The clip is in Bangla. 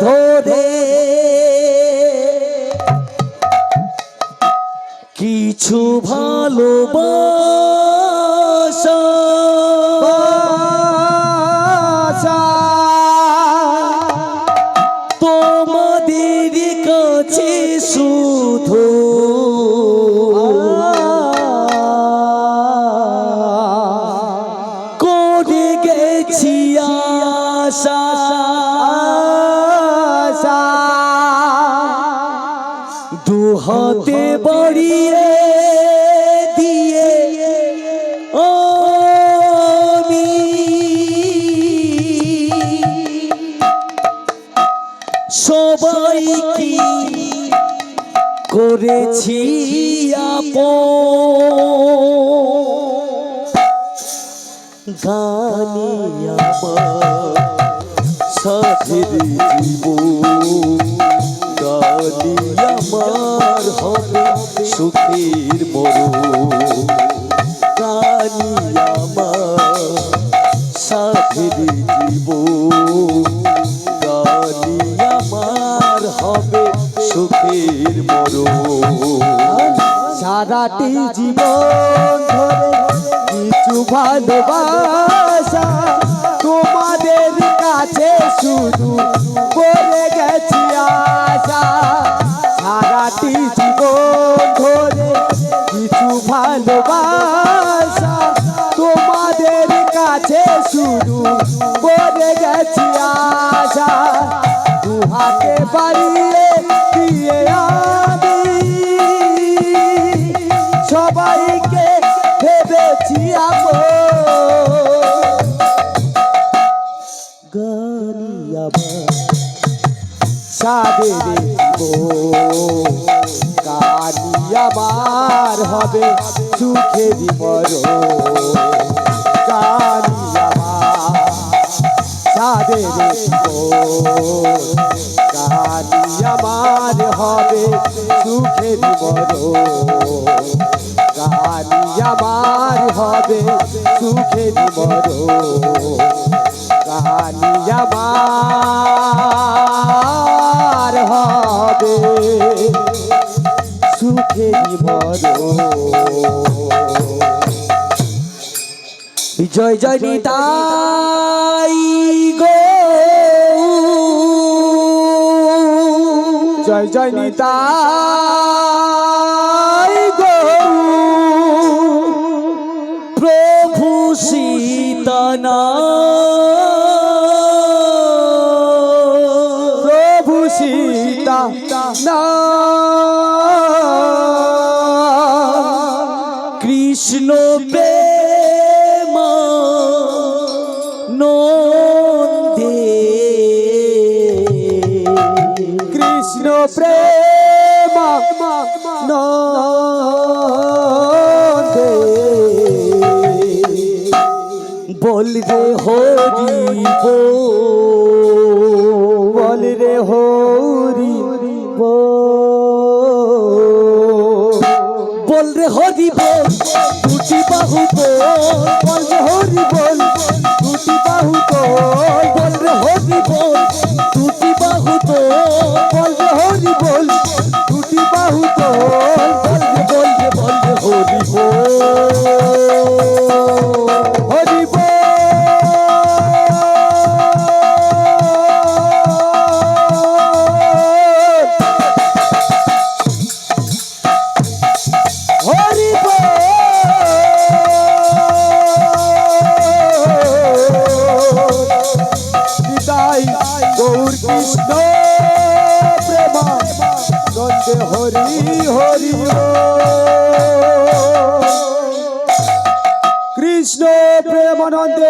ধরে কিছু ভালোবাসা তোমাদের কাছে শুধু করে গেছি আশা দুহাতে বাড়িয়ে দিয়ে আমি সবাইকে করেছি আপন গানে আমার সাথের জীবন গানে আমার হবে সুখের মরণ গানে আমার সাথের জীবন গানে আমার হবে সুখের মরণ সারাটি জীবন ধরে কিছু ভালোবাসা তোমাদের কাছে শুধু করে গেছি আশা সারাটি জীবন ধরে কিছু ভালোবাসা তোমাদের কাছে শুধু করে গেছি আশা দুহাতে বাড়িয়ে দিয়ে আমি সবাইকে ভেবেছি আপন গানি আমার সাদের গানি আমার হবে সুখের মরণ গানি আমার সাদের গানি আমার হবে সুখের মরণ গানি আমার হবে সুখের মরণ গানি আমার হবে সুখের মরণ জয় জয় নিতাই গো জয় জয় নিতাই গো প্রভু সীতানা প্রভু সীতা না কৃষ্ণ প্রেম নন্দে কৃষ্ণ প্রেম নন্দে বল রে হরি বল রে হরি বল রে হরি বল দুটি বাহু বল রে হরি বল দুটি বাহু বল রে হরি বল দুটি বাহু বল রে হরি বল দুটি বাহু বল রে হরি হরি হরি বিদায় গৌর কৃষ্ণ প্রেমা নন্দে হরি হরি কৃষ্ণ প্রেমানন্দে।